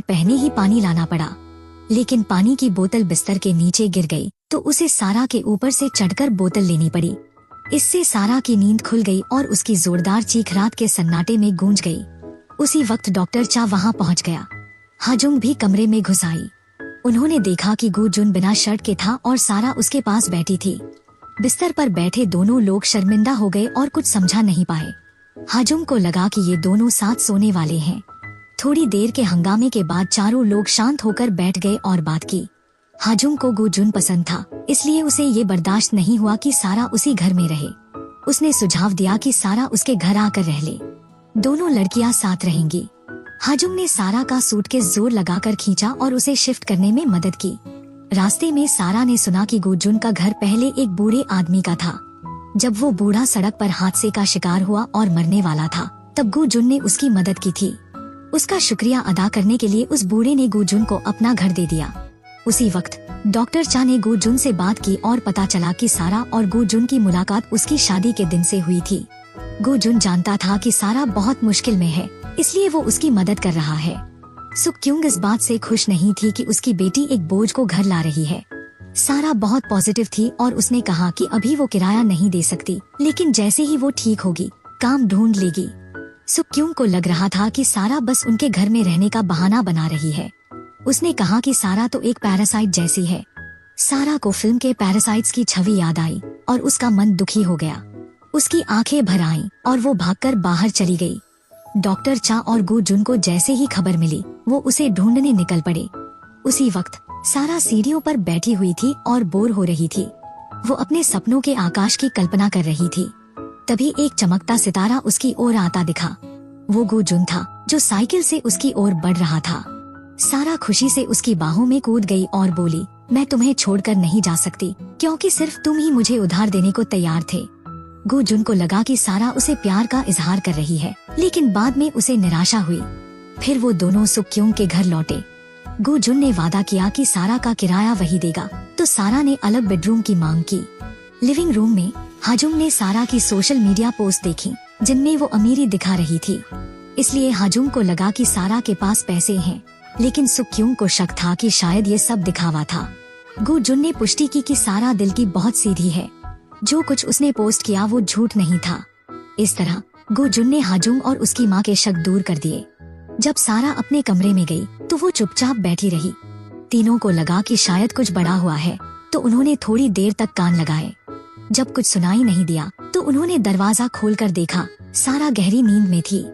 पहने ही पानी लाना पड़ा, लेकिन पानी की बोतल बिस्तर के नीचे गिर गई तो उसे सारा के ऊपर से चढ़कर बोतल लेनी पड़ी। इससे सारा की नींद खुल गई और उसकी जोरदार चीख रात के सन्नाटे में गूंज गई। उसी वक्त डॉक्टर चा वहां पहुंच गया। हाजुंग भी कमरे में घुस आई। उन्होंने देखा कि गु जुन बिना शर्ट के था और सारा उसके पास बैठी थी। बिस्तर पर बैठे दोनों लोग शर्मिंदा हो गए और कुछ समझा नहीं पाए। हाजुंग को लगा कि ये दोनों साथ सोने वाले हैं। थोड़ी देर के हंगामे के बाद चारों लोग शांत होकर बैठ गए और बात की। हाजुंग को गु जुन पसंद था, इसलिए उसे ये बर्दाश्त नहीं हुआ कि सारा उसी घर में रहे। उसने सुझाव दिया कि सारा उसके घर आकर रह ले, दोनों लड़कियां साथ रहेंगी। हाजुंग ने सारा का सूटकेस जोर लगाकर खींचा और उसे शिफ्ट करने में मदद की। रास्ते में सारा ने सुना कि गु जुन का घर पहले एक बूढ़े आदमी का था। जब वो बूढ़ा सड़क पर हादसे का शिकार हुआ और मरने वाला था, तब गु जुन ने उसकी मदद की थी। उसका शुक्रिया अदा करने के लिए उस बूढ़े ने गु जुन को अपना घर दे दिया। उसी वक्त डॉक्टर चा ने गु जुन से बात की और पता चला कि सारा और गु जुन की मुलाकात उसकी शादी के दिन से हुई थी। गु जुन जानता था कि सारा बहुत मुश्किल में है, इसलिए वो उसकी मदद कर रहा है। सुक क्योंग इस बात से खुश नहीं थी कि उसकी बेटी एक बोझ को घर ला रही है। सारा बहुत पॉजिटिव थी और उसने कहा कि अभी वो किराया नहीं दे सकती, लेकिन जैसे ही वो ठीक होगी काम ढूंढ लेगी। सुक क्योंग को लग रहा था कि सारा बस उनके घर में रहने का बहाना बना रही है। उसने कहा कि सारा तो एक पैरासाइट जैसी है। सारा को फिल्म के पैरासाइट्स की छवि याद आई और उसका मन दुखी हो गया। उसकी आंखें भर आईं और वो भागकर बाहर चली गई। डॉक्टर चा और गु जुन को जैसे ही खबर मिली, वो उसे ढूंढने निकल पड़े। उसी वक्त सारा सीढ़ियों पर बैठी हुई थी और बोर हो रही थी। वो अपने सपनों के आकाश की कल्पना कर रही थी। तभी एक चमकता सितारा उसकी ओर आता दिखा। वो गु जुन था जो साइकिल से उसकी ओर बढ़ रहा था। सारा खुशी से उसकी बाहों में कूद गई और बोली, मैं तुम्हें छोड़कर नहीं जा सकती, क्योंकि सिर्फ तुम ही मुझे उधार देने को तैयार थे। गु जुन को लगा कि सारा उसे प्यार का इजहार कर रही है, लेकिन बाद में उसे निराशा हुई। फिर वो दोनों सुक क्योंग के घर लौटे। गु जुन ने वादा किया कि सारा का किराया वही देगा, तो सारा ने अलग बेडरूम की मांग की। लिविंग रूम में हाजुंग ने सारा की सोशल मीडिया पोस्ट देखी, जिनमें वो अमीरी दिखा रही थी। इसलिए हाजुंग को लगा कि सारा के पास पैसे हैं, लेकिन सुक क्योंग को शक था कि शायद ये सब दिखावा था। गु जुन ने पुष्टि की कि सारा दिल की बहुत सीधी है, जो कुछ उसने पोस्ट किया वो झूठ नहीं था। इस तरह गु जुन ने हाजुंग और उसकी माँ के शक दूर कर दिए। जब सारा अपने कमरे में गई तो वो चुपचाप बैठी रही। तीनों को लगा कि शायद कुछ बड़ा हुआ है, तो उन्होंने थोड़ी देर तक कान लगाए। जब कुछ सुनाई नहीं दिया तो उन्होंने दरवाजा खोलकर देखा। सारा गहरी नींद में थी।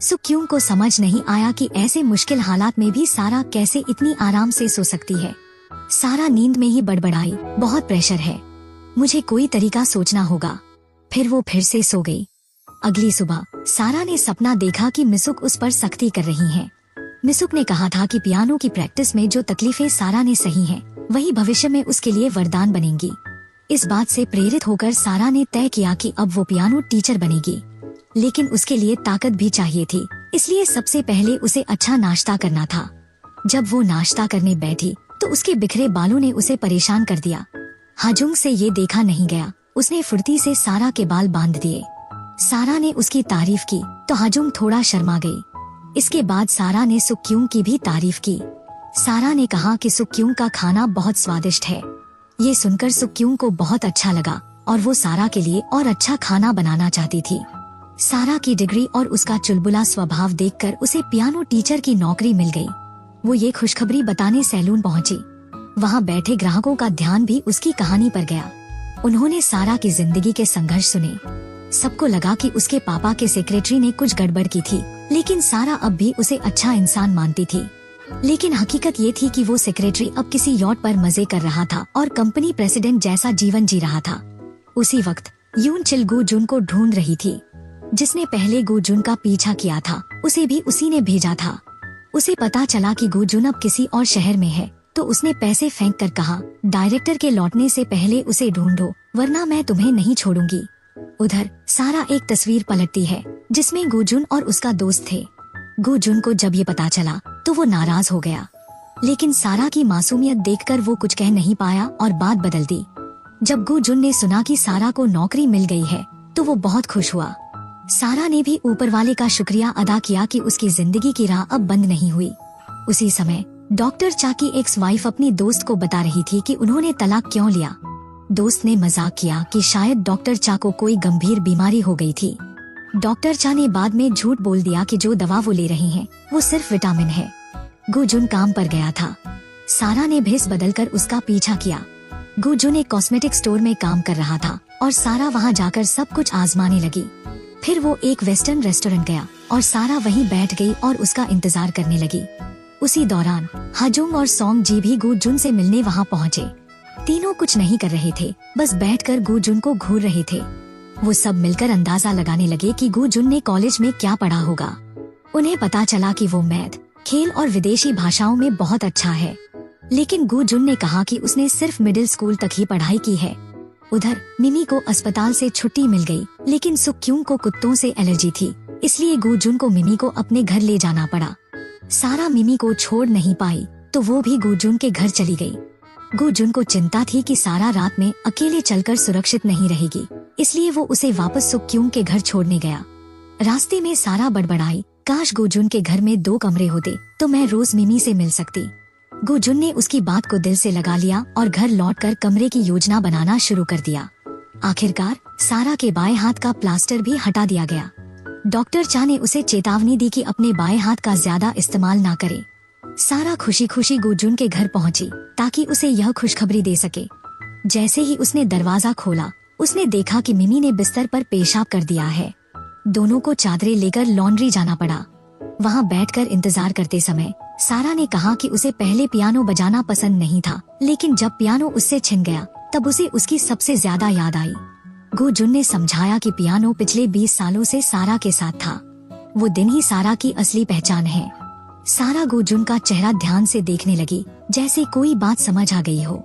सुक क्योंग को समझ नहीं आया कि ऐसे मुश्किल हालात में भी सारा कैसे इतनी आराम से सो सकती है। सारा नींद में ही बड़बड़ाई, बहुत प्रेशर है, मुझे कोई तरीका सोचना होगा। फिर वो फिर से सो गई। अगली सुबह सारा ने सपना देखा कि मिसुक उस पर सख्ती कर रही हैं। मिसुक ने कहा था कि पियानो की प्रैक्टिस में जो तकलीफें सारा ने सही हैं, वही भविष्य में उसके लिए वरदान बनेंगी। इस बात से प्रेरित होकर सारा ने तय किया कि अब वो पियानो टीचर बनेगी, लेकिन उसके लिए ताकत भी चाहिए थी। इसलिए सबसे पहले उसे अच्छा नाश्ता करना था। जब वो नाश्ता करने बैठी तो उसके बिखरे बालों ने उसे परेशान कर दिया। हाजुंग से ये देखा नहीं गया। उसने फुर्ती से सारा के बाल बांध दिए। सारा ने उसकी तारीफ की तो हाजुंग थोड़ा शर्मा गई। इसके बाद सारा ने सुक क्योंग की भी तारीफ की। सारा ने कहा कि सुक क्योंग का खाना बहुत स्वादिष्ट है। ये सुनकर सुक क्योंग को बहुत अच्छा लगा और वो सारा के लिए और अच्छा खाना बनाना चाहती थी। सारा की डिग्री और उसका चुलबुला स्वभाव देखकर उसे पियानो टीचर की नौकरी मिल गई। वो ये खुशखबरी बताने सैलून पहुंची। वहाँ बैठे ग्राहकों का ध्यान भी उसकी कहानी पर गया। उन्होंने सारा की जिंदगी के संघर्ष सुने। सबको लगा कि उसके पापा के सेक्रेटरी ने कुछ गड़बड़ की थी, लेकिन सारा अब भी उसे अच्छा इंसान मानती थी। लेकिन हकीकत ये थी कि वो सेक्रेटरी अब किसी यॉट पर मजे कर रहा था और कंपनी प्रेसिडेंट जैसा जीवन जी रहा था। उसी वक्त यून चिल गु जुन को ढूंढ रही थी। जिसने पहले गु जुन का पीछा किया था, उसे भी उसी ने भेजा था। उसे पता चला कि गु जुन अब किसी और शहर में है, तो उसने पैसे फेंक कर कहा, डायरेक्टर के लौटने से पहले उसे ढूंढो, वरना मैं तुम्हें नहीं छोड़ूंगी। उधर सारा एक तस्वीर पलटती है जिसमें गु जुन और उसका दोस्त थे। गु जुन को जब ये पता चला तो वो नाराज हो गया, लेकिन सारा की मासूमियत देखकर वो कुछ कह नहीं पाया और बात बदल दी। जब गु जुन ने सुना कि सारा को नौकरी मिल गई है तो वो बहुत खुश हुआ। सारा ने भी ऊपर वाले का शुक्रिया अदा किया कि उसकी जिंदगी की राह अब बंद नहीं हुई। उसी समय डॉक्टर चा की एक्स वाइफ अपनी दोस्त को बता रही थी कि उन्होंने तलाक क्यों लिया। दोस्त ने मजाक किया कि शायद डॉक्टर चा को कोई गंभीर बीमारी हो गई थी। डॉक्टर चा ने बाद में झूठ बोल दिया कि जो दवा वो ले रही हैं, वो सिर्फ विटामिन है। गुजुन काम पर गया था। सारा ने भेस बदलकर उसका पीछा किया। गुजुन एक कॉस्मेटिक स्टोर में काम कर रहा था और सारा वहां जाकर सब कुछ आजमाने लगी। फिर वो एक वेस्टर्न रेस्टोरेंट गया और सारा वहीं बैठ गई और उसका इंतजार करने लगी। उसी दौरान हाजुंग और सोंग जी भी गुजुन से मिलने वहां पहुंचे। तीनों कुछ नहीं कर रहे थे, बस बैठकर गुजुन को घूर रहे थे। वो सब मिलकर अंदाजा लगाने लगे कि गुजुन ने कॉलेज में क्या पढ़ा होगा। उन्हें पता चला कि वो मैथ, खेल और विदेशी भाषाओं में बहुत अच्छा है, लेकिन गुजुन ने कहा कि उसने सिर्फ मिडिल स्कूल तक ही पढ़ाई की है। उधर मिमी को अस्पताल से छुट्टी मिल गई, लेकिन सुक्यूंग को कुत्तों से एलर्जी थी, इसलिए गुजुन को मिमी को अपने घर ले जाना पड़ा। सारा मिमी को छोड़ नहीं पाई, तो वो भी गुजुन के घर चली गई। गुजुन को चिंता थी कि सारा रात में अकेले चलकर सुरक्षित नहीं रहेगी, इसलिए वो उसे वापस सुक्यूंग के घर छोड़ने गया। रास्ते में सारा बड़बड़ाई, काश गुजुन के घर में 2 कमरे होते तो मैं रोज मिमी से मिल सकती। गुजुन ने उसकी बात को दिल से लगा लिया और घर लौटकर कमरे की योजना बनाना शुरू कर दिया। आखिरकार सारा के बाएं हाथ का प्लास्टर भी हटा दिया गया। डॉक्टर चा ने उसे चेतावनी दी कि अपने बाएं हाथ का ज्यादा इस्तेमाल ना करे। सारा खुशी खुशी गुजुन के घर पहुंची ताकि उसे यह खुशखबरी दे सके। जैसे ही उसने दरवाजा खोला, उसने देखा कि मिमी ने बिस्तर पर पेशाब कर दिया है। दोनों को चादरें लेकर लॉन्ड्री जाना पड़ा। वहां बैठकर इंतजार करते समय सारा ने कहा कि उसे पहले पियानो बजाना पसंद नहीं था, लेकिन जब पियानो उससे छिन गया तब उसे उसकी सबसे ज्यादा याद आई। गुजुन ने समझाया कि पियानो पिछले 20 सालों से सारा के साथ था। वो दिन ही सारा की असली पहचान है। सारा गुजुन का चेहरा ध्यान से देखने लगी, जैसे कोई बात समझ आ गई हो।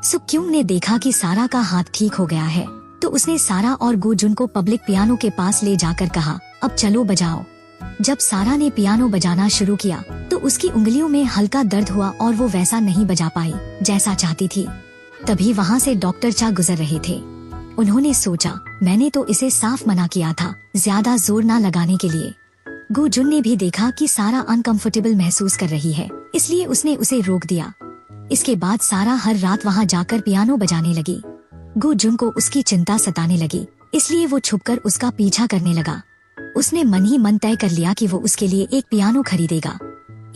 सुक्यूंग ने देखा कि सारा का हाथ ठीक हो गया है, तो उसने सारा और गुजुन को पब्लिक पियानो के पास ले जाकर कहा, अब चलो बजाओ। जब सारा ने पियानो बजाना शुरू किया तो उसकी उंगलियों में हल्का दर्द हुआ और वो वैसा नहीं बजा पाई जैसा चाहती थी। तभी वहाँ से डॉक्टर चा गुजर रहे थे। उन्होंने सोचा, मैंने तो इसे साफ मना किया था ज्यादा जोर ना लगाने के लिए। गुजुन ने भी देखा कि सारा अनकंफर्टेबल महसूस कर रही है, इसलिए उसने उसे रोक दिया। इसके बाद सारा हर रात वहाँ जाकर पियानो बजाने लगी। गुजुन को उसकी चिंता सताने लगी, इसलिए वो छुपकर उसका पीछा करने लगा। उसने मन ही मन तय कर लिया कि वो उसके लिए एक पियानो खरीदेगा।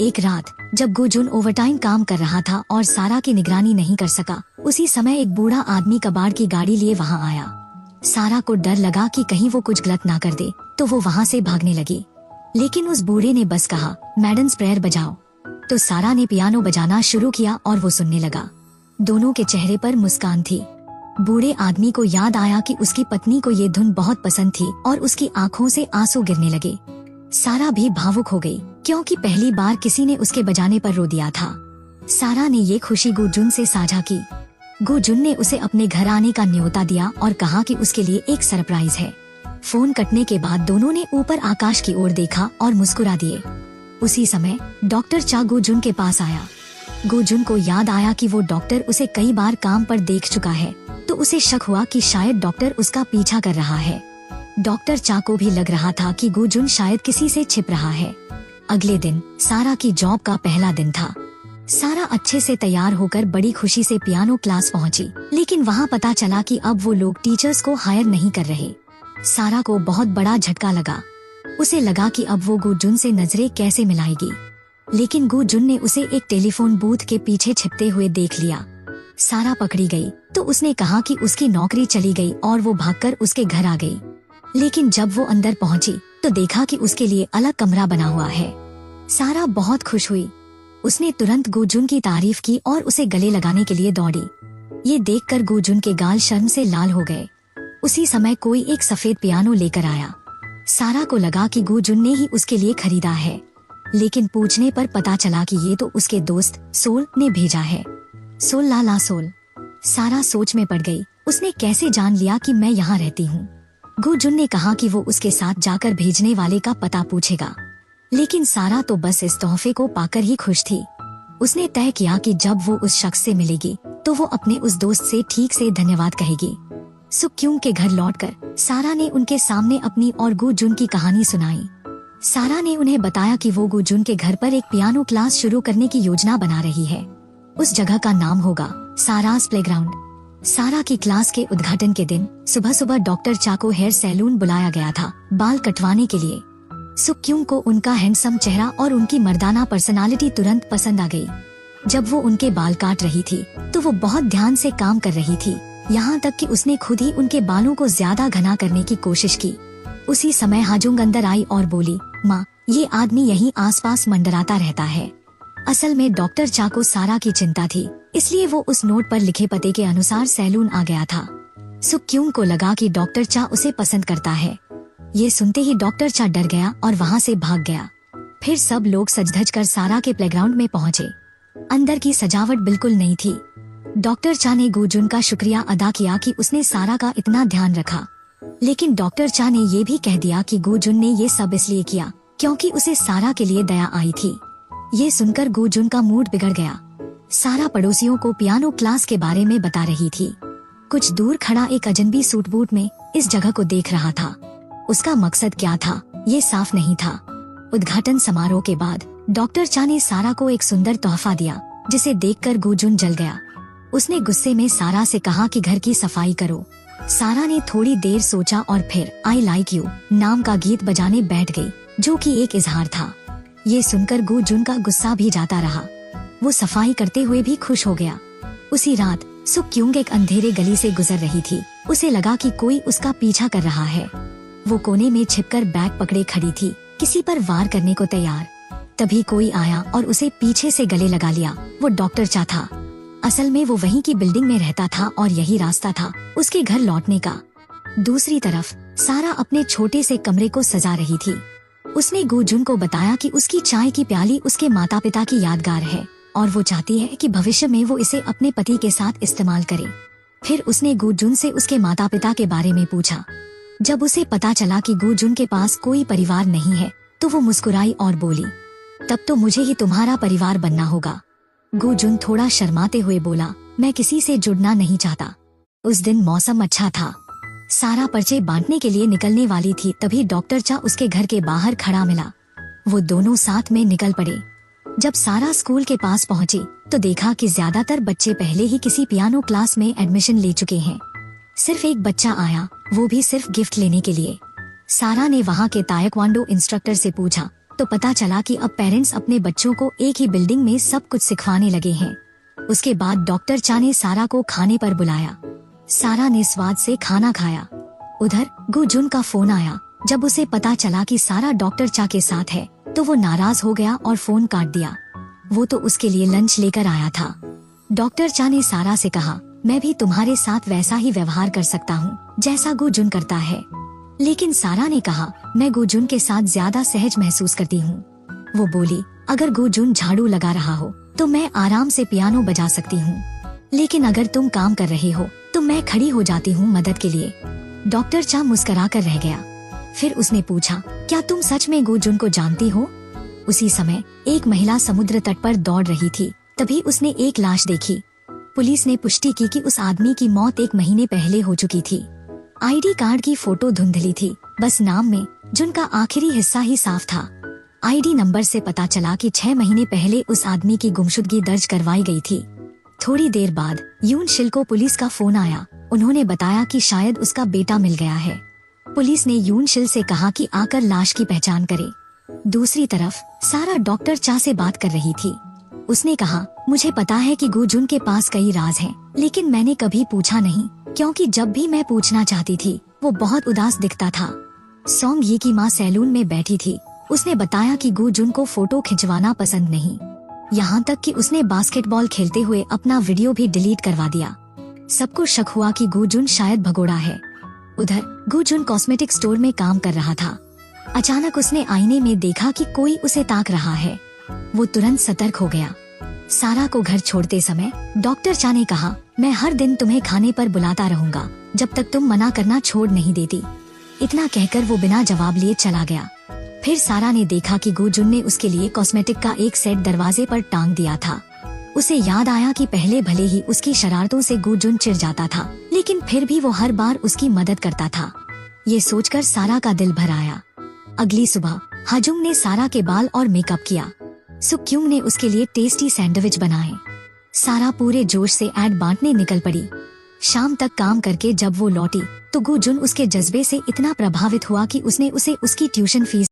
एक रात जब गुजुन ओवरटाइम काम कर रहा था और सारा की निगरानी नहीं कर सका, उसी समय एक बूढ़ा आदमी कबाड़ की गाड़ी लिए वहाँ आया। सारा को डर लगा कि कहीं वो कुछ गलत ना कर दे, तो वो वहाँ से भागने लगी। लेकिन उस बूढ़े ने बस कहा, मैडम्स प्रेयर बजाओ। तो सारा ने पियानो बजाना शुरू किया और वो सुनने लगा। दोनों के चेहरे पर मुस्कान थी। बूढ़े आदमी को याद आया कि उसकी पत्नी को ये धुन बहुत पसंद थी और उसकी आंखों से आंसू गिरने लगे। सारा भी भावुक हो गई, क्योंकि पहली बार किसी ने उसके बजाने पर रो दिया था। सारा ने ये खुशी गुजुन से साझा की। गुजुन ने उसे अपने घर आने का न्योता दिया और कहा कि उसके लिए एक सरप्राइज है। फोन कटने के बाद दोनों ने ऊपर आकाश की ओर देखा और मुस्कुरा दिए। उसी समय डॉक्टर चा गुजुन के पास आया। गुजुन को याद आया कि वो डॉक्टर उसे कई बार काम पर देख चुका है, तो उसे शक हुआ कि शायद डॉक्टर उसका पीछा कर रहा है। डॉक्टर चा को भी लग रहा था कि गुजुन शायद किसी से छिप रहा है। अगले दिन सारा की जॉब का पहला दिन था। सारा अच्छे से तैयार होकर बड़ी खुशी से पियानो क्लास पहुंची, लेकिन वहां पता चला कि अब वो लोग टीचर्स को हायर नहीं कर रहे। सारा को बहुत बड़ा झटका लगा। उसे लगा कि अब वो गुजुन से नजरें कैसे मिलाएगी, लेकिन गुजुन ने उसे एक टेलीफोन बूथ के पीछे छिपते हुए देख लिया। सारा पकड़ी गई तो उसने कहा कि उसकी नौकरी चली गई और वो भागकर उसके घर आ गई। लेकिन जब वो अंदर पहुंची तो देखा कि उसके लिए अलग कमरा बना हुआ है। सारा बहुत खुश हुई। उसने तुरंत गुजुन की तारीफ की और उसे गले लगाने के लिए दौड़ी। ये देखकर गुजुन के गाल शर्म से लाल हो गए। उसी समय कोई एक सफेद पियानो लेकर आया। सारा को लगा कि गुजुन ने ही उसके लिए खरीदा है, लेकिन पूछने पर पता चला कि ये तो उसके दोस्त सोल ने भेजा है। सोल लाला सोल। सारा सोच में पड़ गई। उसने कैसे जान लिया कि मैं यहाँ रहती हूँ? गुजुन ने कहा कि वो उसके साथ जाकर भेजने वाले का पता पूछेगा, लेकिन सारा तो बस इस तोहफे को पाकर ही खुश थी। उसने तय किया कि जब वो उस शख्स से मिलेगी तो वो अपने उस दोस्त से ठीक से धन्यवाद कहेगी। सुक्यूंग के घर लौटकर सारा ने उनके सामने अपनी और गुजुन की कहानी सुनाई। सारा ने उन्हें बताया कि वो गुजुन के घर पर एक पियानो क्लास शुरू करने की योजना बना रही है। उस जगह का नाम होगा सारास प्लेग्राउंड। सारा की क्लास के उद्घाटन के दिन सुबह सुबह डॉक्टर चा को हेयर सैलून बुलाया गया था बाल कटवाने के लिए। सुक्यूंग को उनका हैंडसम चेहरा और उनकी मर्दाना पर्सनालिटी तुरंत पसंद आ गई। जब वो उनके बाल काट रही थी तो वो बहुत ध्यान से काम कर रही थी, यहाँ तक कि उसने खुद ही उनके बालों को ज्यादा घना करने की कोशिश की। उसी समय हाजुंग अंदर आई और बोली, माँ, ये आदमी यहीं आसपास मंडराता रहता है। असल में डॉक्टर चा को सारा की चिंता थी, इसलिए वो उस नोट पर लिखे पते के अनुसार सैलून आ गया था। सुक्यूंग को लगा कि डॉक्टर चा उसे पसंद करता है। ये सुनते ही डॉक्टर चा डर गया और वहाँ से भाग गया। फिर सब लोग सज-धज कर सारा के प्लेग्राउंड में पहुँचे। अंदर की सजावट बिल्कुल नई थी। डॉक्टर चा ने गुजुन का शुक्रिया अदा किया कि उसने सारा का इतना ध्यान रखा, लेकिन डॉक्टर चा ने ये भी कह दिया कि गुजुन ने ये सब इसलिए किया क्योंकि उसे सारा के लिए दया आई थी। ये सुनकर गुजुन का मूड बिगड़ गया। सारा पड़ोसियों को पियानो क्लास के बारे में बता रही थी। कुछ दूर खड़ा एक अजनबी सूट बूट में इस जगह को देख रहा था। उसका मकसद क्या था ये साफ नहीं था। उद्घाटन समारोह के बाद डॉक्टर चा ने सारा को एक सुंदर तोहफा दिया, जिसे देखकर गुजुन जल गया। उसने गुस्से में सारा से कहा कि घर की सफाई करो। सारा ने थोड़ी देर सोचा और फिर आई लाइक यू नाम का गीत बजाने बैठ गई, जो कि एक इजहार था। ये सुनकर गुजुन का गुस्सा भी जाता रहा। वो सफाई करते हुए भी खुश हो गया। उसी रात सुक्यूंग एक अंधेरे गली से गुजर रही थी। उसे लगा कि कोई उसका पीछा कर रहा है। वो कोने में छिपकर बैग पकड़े खड़ी थी, किसी पर वार करने को तैयार। तभी कोई आया और उसे पीछे से गले लगा लिया। वो डॉक्टर चा था। असल में वो वहीं की बिल्डिंग में रहता था और यही रास्ता था उसके घर लौटने का। दूसरी तरफ सारा अपने छोटे से कमरे को सजा रही थी। उसने गुजुन को बताया कि उसकी चाय की प्याली उसके माता पिता की यादगार है और वो चाहती है कि भविष्य में वो इसे अपने पति के साथ इस्तेमाल करे। फिर उसने गुजुन से उसके माता पिता के बारे में पूछा। जब उसे पता चला कि गुजुन के पास कोई परिवार नहीं है तो वो मुस्कुराई और बोली, तब तो मुझे ही तुम्हारा परिवार बनना होगा। गुजुन थोड़ा शर्माते हुए बोला, मैं किसी से जुड़ना नहीं चाहता। उस दिन मौसम अच्छा था। सारा पर्चे बांटने के लिए निकलने वाली थी, तभी डॉक्टर चा उसके घर के बाहर खड़ा मिला। वो दोनों साथ में निकल पड़े। जब सारा स्कूल के पास पहुंची तो देखा कि ज्यादातर बच्चे पहले ही किसी पियानो क्लास में एडमिशन ले चुके हैं। सिर्फ एक बच्चा आया, वो भी सिर्फ गिफ्ट लेने के लिए। सारा ने वहाँ के ताइक्वांडो इंस्ट्रक्टर से पूछा तो पता चला कि अब पेरेंट्स अपने बच्चों को एक ही बिल्डिंग में सब कुछ सिखवाने लगे हैं। उसके बाद डॉक्टर चा ने सारा को खाने पर बुलाया। सारा ने स्वाद से खाना खाया। उधर गुजुन का फोन आया। जब उसे पता चला कि सारा डॉक्टर चा के साथ है तो वो नाराज हो गया और फोन काट दिया। वो तो उसके लिए लंच लेकर आया था। डॉक्टर चा ने सारा से कहा, मैं भी तुम्हारे साथ वैसा ही व्यवहार कर सकता हूँ जैसा गुजुन करता है। लेकिन सारा ने कहा, मैं गुजुन के साथ ज्यादा सहज महसूस करती हूँ। वो बोली, अगर गुजुन झाड़ू लगा रहा हो तो मैं आराम से पियानो बजा सकती हूँ, लेकिन अगर तुम काम कर रहे हो तो मैं खड़ी हो जाती हूँ मदद के लिए। डॉक्टर चा मुस्कुरा कर रह गया। फिर उसने पूछा, क्या तुम सच में गुजुन को जानती हो? उसी समय एक महिला समुद्र तट पर दौड़ रही थी। तभी उसने एक लाश देखी। पुलिस ने पुष्टि की कि उस आदमी की मौत 1 महीने पहले हो चुकी थी। आईडी कार्ड की फोटो धुंधली थी, बस नाम में जुन का आखिरी हिस्सा ही साफ था। आईडी नंबर से पता चला कि 6 महीने पहले उस आदमी की गुमशुदगी दर्ज करवाई गई थी। थोड़ी देर बाद यून शिल को पुलिस का फोन आया। उन्होंने बताया कि शायद उसका बेटा मिल गया है। पुलिस ने यून शिल से कहा कि आकर लाश की पहचान करे। दूसरी तरफ सारा डॉक्टर चा से बात कर रही थी। उसने कहा, मुझे पता है कि गुजुन के पास कई राज हैं, लेकिन मैंने कभी पूछा नहीं क्योंकि जब भी मैं पूछना चाहती थी वो बहुत उदास दिखता था। सोंग ये की माँ सैलून में बैठी थी। उसने बताया कि गुजुन को फोटो खिंचवाना पसंद नहीं, यहाँ तक कि उसने बास्केटबॉल खेलते हुए अपना वीडियो भी डिलीट करवा दिया। सबको शक हुआ कि गुजुन शायद भगोड़ा है। उधर गुजुन कॉस्मेटिक स्टोर में काम कर रहा था। अचानक उसने आईने में देखा कि कोई उसे ताक रहा है। वो तुरंत सतर्क हो गया। सारा को घर छोड़ते समय डॉक्टर चा ने कहा, मैं हर दिन तुम्हें खाने पर बुलाता रहूंगा जब तक तुम मना करना छोड़ नहीं देती। इतना कहकर वो बिना जवाब लिए चला गया। फिर सारा ने देखा कि गुजुन ने उसके लिए कॉस्मेटिक का एक सेट दरवाजे पर टांग दिया था। उसे याद आया कि पहले भले ही उसकी शरारतों से गुजुन चिढ़ जाता था, लेकिन फिर भी वो हर बार उसकी मदद करता था। ये सोचकर सारा का दिल भर आया। अगली सुबह हजुम ने सारा के बाल और मेकअप किया। सुक्यूंग ने उसके लिए टेस्टी सैंडविच बनाए। सारा पूरे जोश से ऐड बांटने निकल पड़ी। शाम तक काम करके जब वो लौटी तो गुजुन उसके जज्बे से इतना प्रभावित हुआ कि उसने उसे उसकी ट्यूशन फीस